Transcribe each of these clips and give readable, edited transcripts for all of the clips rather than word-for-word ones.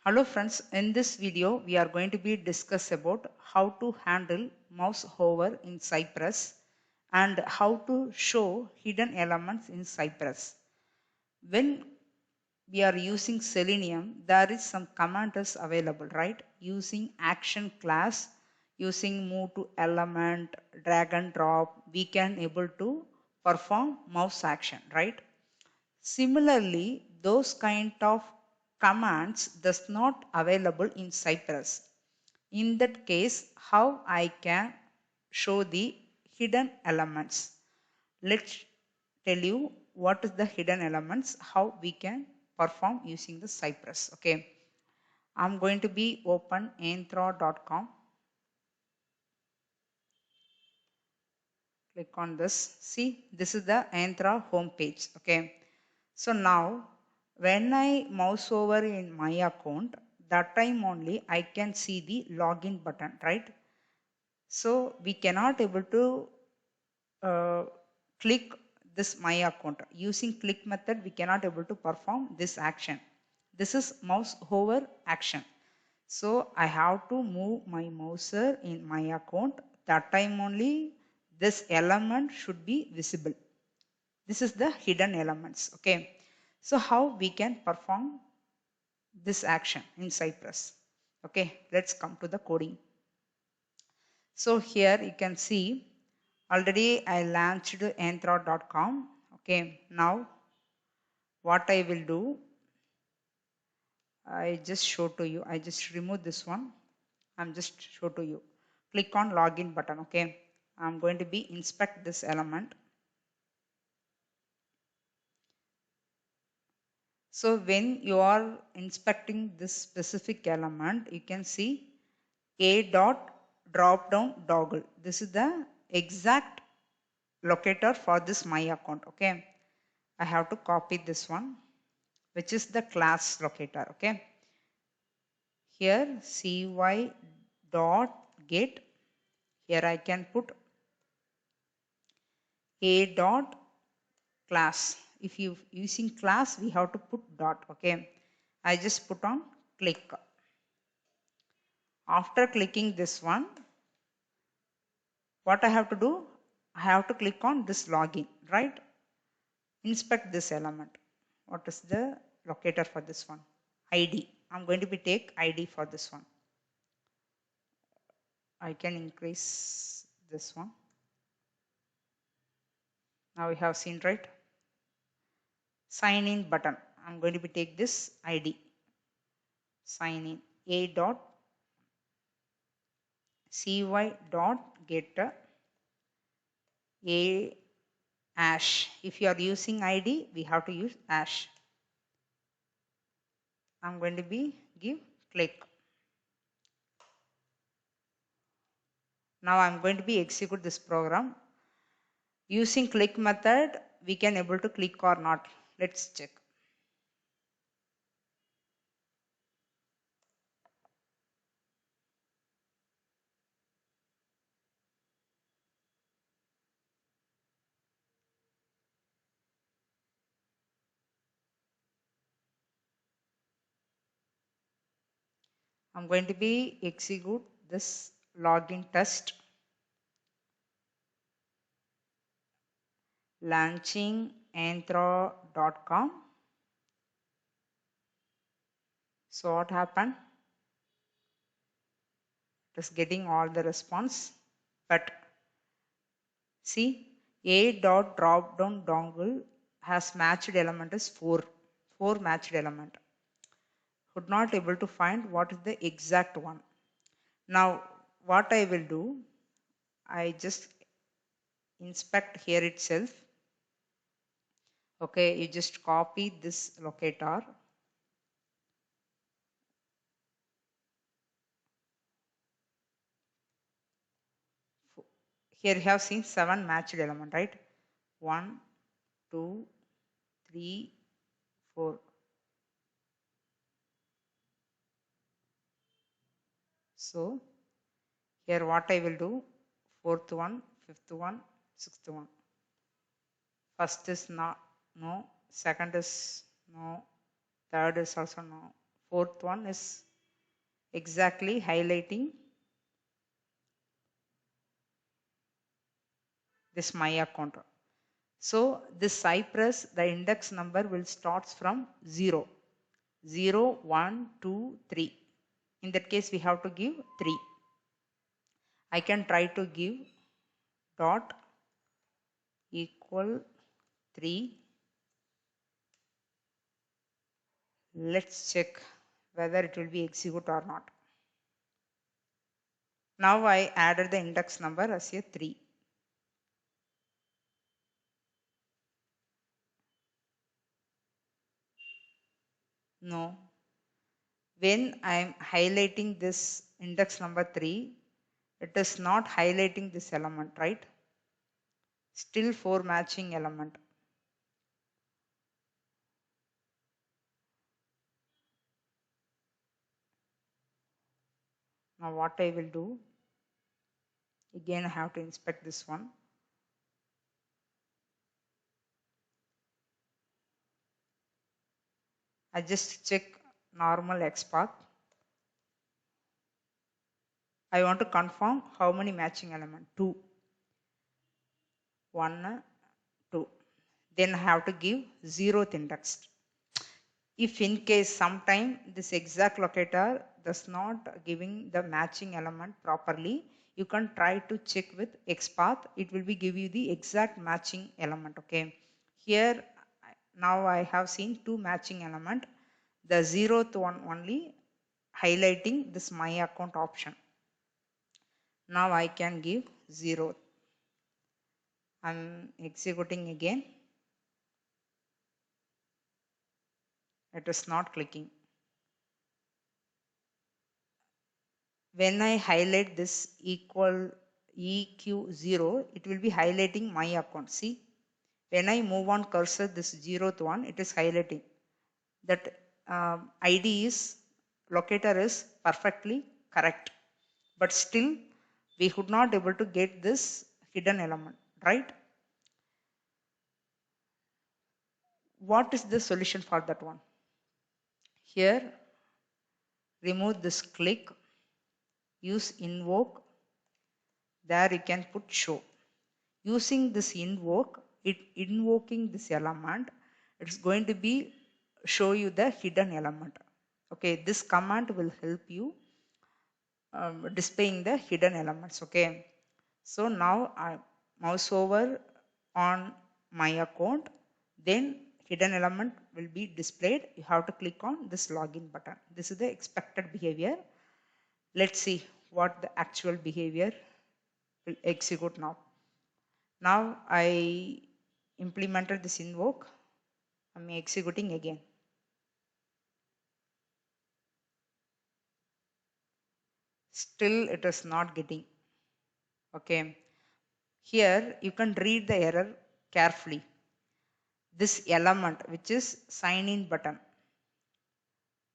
Hello friends, in this video we are going to be discuss about how to handle mouse hover in Cypress and how to show hidden elements in Cypress. When we are using Selenium, there is some command is available, right? Using action class, using move to element, drag and drop, we can able to perform mouse action, right? Similarly, those kind of commands does not available in Cypress. In that case, how I can show the hidden elements? Let's tell you what is the hidden elements, how we can perform using the Cypress. Okay, I'm going to be open anthro.com. Click on this. See, this is the Anthra home page. Okay, so now when I mouse over in my account, that time only I can see the login button, right? So we cannot able to click this my account. Using click method, we cannot able to perform this action. This is mouse hover action. So I have to move my mouser in my account. That time only this element should be visible. This is the hidden elements. Okay. So how we can perform this action in Cypress? Okay, let's come to the coding. So here you can see already I launched anthro.com. Okay, now what I will do, I just show to you. I just remove this one. I'm just show to you. Click on login button. Okay, I'm going to be inspect this element. So when you are inspecting this specific element, you can see a dot drop down toggle. This is the exact locator for this my account. Okay, I have to copy this one, which is the class locator. Okay, here cy dot get, here I can put a dot class. If you using class, we have to put dot. Okay, I just put on click. After clicking this one, what I have to do, I have to click on this login, right? Inspect this element. What is the locator for this one? ID. I'm going to be take ID for this one. I can increase this one. Now we have seen, right? Sign in button. I'm going to be take this ID. Sign in. A dot cy dot get a hash. If you are using ID, we have to use hash. I'm going to be give click. Now I'm going to be execute this program. Using click method, we can able to click or not. Let's check. I'm going to be execute this login test. Launching anthro.com. So what happened? It is getting all the response, but see, a dot drop down dongle has matched element is 4 matched element. Could not able to find what is the exact one. Now what I will do, I just inspect here itself. Okay, you just copy this locator. Here you have seen 7 matched element, right? 1, 2, 3, 4. So here what I will do, 4th one, 5th one, 6th one. First is not no, second is no, third is also no, Fourth one is exactly highlighting this my account. So this Cypress, the index number will starts from 0. 0, 1, 2, 3. In that case, we have to give 3. I can try to give dot equal 3. Let's check whether it will be execute or not. Now I added the index number as a 3. No. When I am highlighting this index number 3, it is not highlighting this element, right? Still 4 matching element. Now what I will do, again I have to inspect this one. I just check normal XPath. I want to confirm how many matching element, 2. 1, 2. Then I have to give 0th index. If in case sometime this exact locator does not giving the matching element properly, you can try to check with XPath. It will be give you the exact matching element. Okay. Here now I have seen 2 matching element. The 0th one only highlighting this my account option. Now I can give 0. I'm executing again. It is not clicking. When I highlight this equal EQ0, it will be highlighting my account. See, when I move on cursor, this 0th one, it is highlighting. That ID is, locator is perfectly correct. But still, we could not able to get this hidden element, right? What is the solution for that one? Here, remove this click, use invoke, there you can put show. Using this invoke, invoking this element, it's going to be show you the hidden element. Okay, this command will help you displaying the hidden elements. Okay, so now I mouse over on my account, then hidden element will be displayed. You have to click on this login button. This is the expected behavior. Let's see what the actual behavior will execute now. Now I implemented this invoke. I'm executing again. Still it is not getting. Okay. Here you can read the error carefully. This element which is sign in button.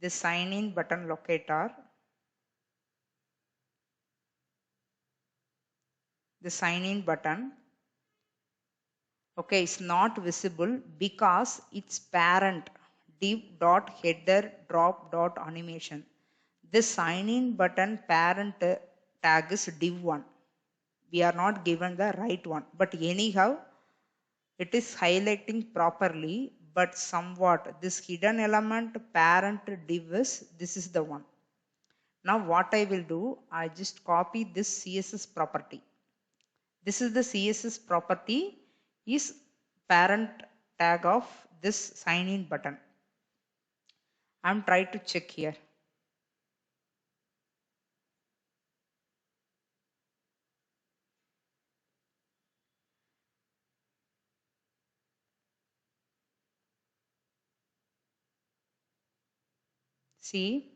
This sign in button locator. The sign in button. Okay, it's not visible because its parent div.header drop.animation. This sign in button parent tag is div1. We are not given the right one, but anyhow it is highlighting properly, but somewhat this hidden element parent div is, this is the one. Now what I will do, I just copy this CSS property. This is the CSS property is parent tag of this sign in button. I'm trying to check here. See,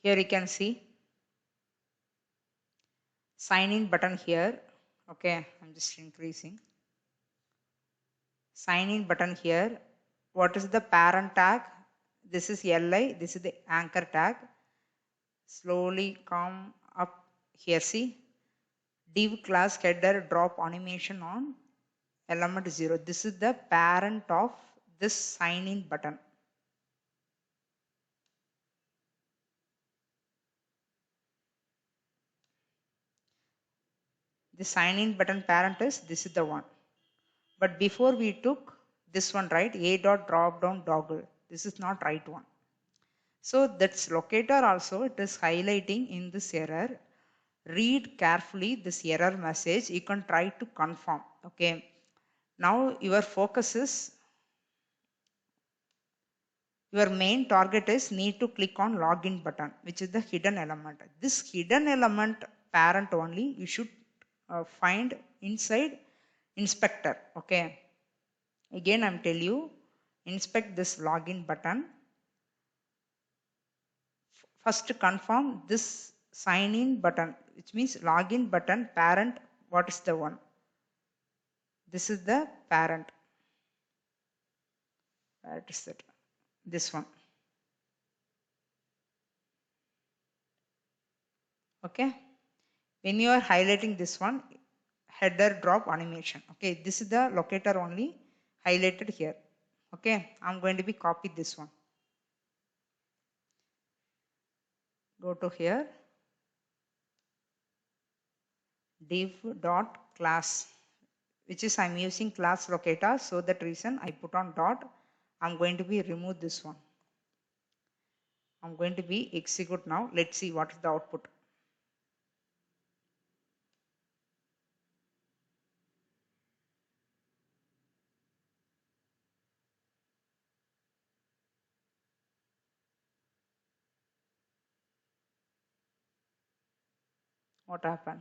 here you can see sign in button here. Okay, I'm just increasing. Sign in button here. What is the parent tag? This is LI, this is the anchor tag. Slowly come up here. See, div class header drop animation on element 0. This is the parent of this sign in button. The sign in button parent is this is the one. But before we took this one, right, a dot drop down toggle. This is not right one. So that's locator also it is highlighting in this error. Read carefully this error message. You can try to confirm. Okay. Now your focus is, your main target is need to click on login button, which is the hidden element. This hidden element parent only you should find inside inspector. Okay. Again, I'm tell you, inspect this login button. First confirm this sign in button, which means login button parent. What is the one? This is the parent. That is it. This one. Okay. When you are highlighting this one, header drop animation. Okay. This is the locator only highlighted here. Okay. I'm going to be copy this one. Go to here. Div dot class, which is I'm using class locator, so that reason I put on dot. I'm going to be remove this one. I'm going to be execute now. Let's see what is the output. What happened?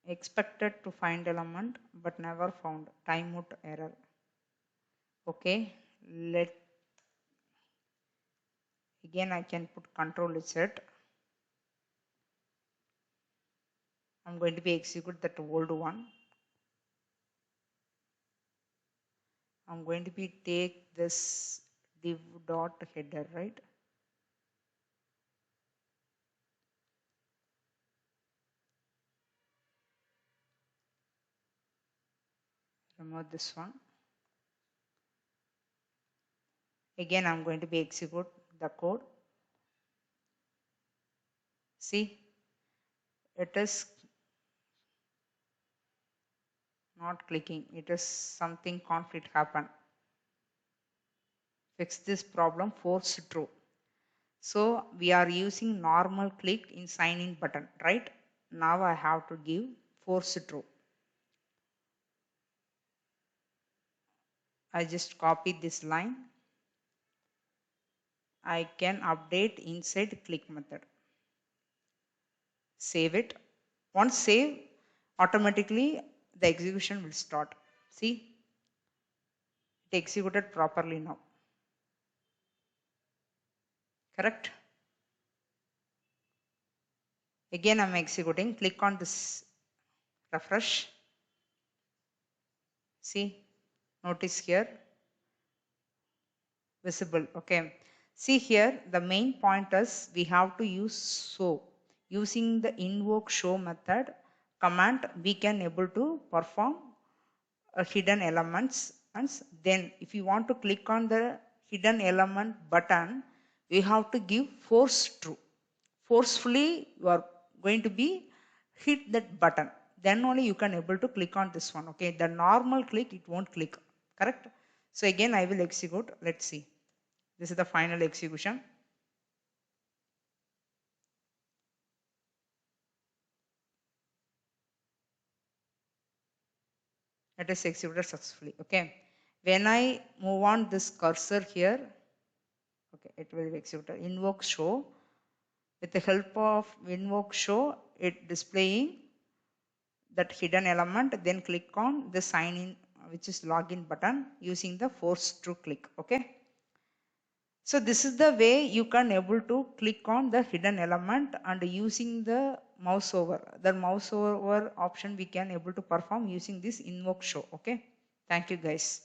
Expected to find element but never found. Timeout error. Okay. Again I can put control Z. I'm going to be execute that old one. I'm going to be take this div dot header, right? Remove this one. Again I'm going to be execute the code. See, it is not clicking. It is something conflict happen. Fix this problem, force true. So we are using normal click in sign in button, right? Now I have to give force true. I just copy this line. I can update inside click method. Save it. Once save, automatically the execution will start. See, it executed properly now. Correct? Again I'm executing. Click on this, refresh. See, notice here, visible. Okay. See here, the main point is we have to use show. Using the invoke show method command, we can able to perform hidden elements. And then if you want to click on the hidden element button, we have to give force true. Forcefully you are going to be hit that button. Then only you can able to click on this one. Okay, the normal click it won't click. Correct? So again I will execute. Let's see. This is the final execution. It is executed successfully. Okay. When I move on this cursor here, okay, it will be executed. Invoke show. With the help of invoke show, it displaying that hidden element. Then click on the sign in, which is login button, using the force true click. Okay. So this is the way you can able to click on the hidden element, and using the mouse over. The mouse over option we can able to perform using this invoke show. Okay. Thank you guys.